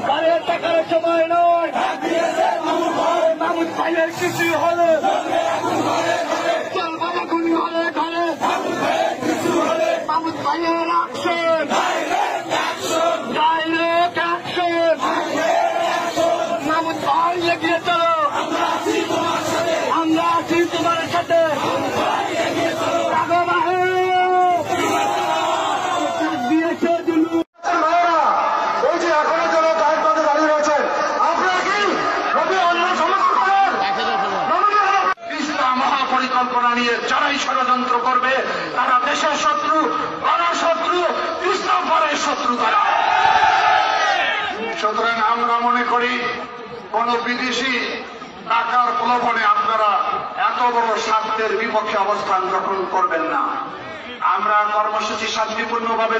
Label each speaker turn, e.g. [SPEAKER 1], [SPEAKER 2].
[SPEAKER 1] ঘরে থাকার সময় নয়, মামুদ ভাইয়ের কিছু হলে চলবে এখন ঘরে ঘরে। মামুদ ভাইয়ের অ্যাকশন, ডাইরেক্ট অ্যাকশন। মামুদ ভাই এগিয়ে চলো, আমরা আছি তোমার সাথে।
[SPEAKER 2] পরিকল্পনা নিয়ে যারাই ষড়যন্ত্র করবে তারা দেশের শত্রু, গণশত্রু, ইসলাম পরের শত্রু তারা। সুতরাং আমরা মনে করি কোন বিদেশি টাকার প্রলোভনে আপনারা এত বড় স্বার্থের বিপক্ষে অবস্থান গ্রহণ করবেন না। আমরা কর্মসূচি শান্তিপূর্ণভাবে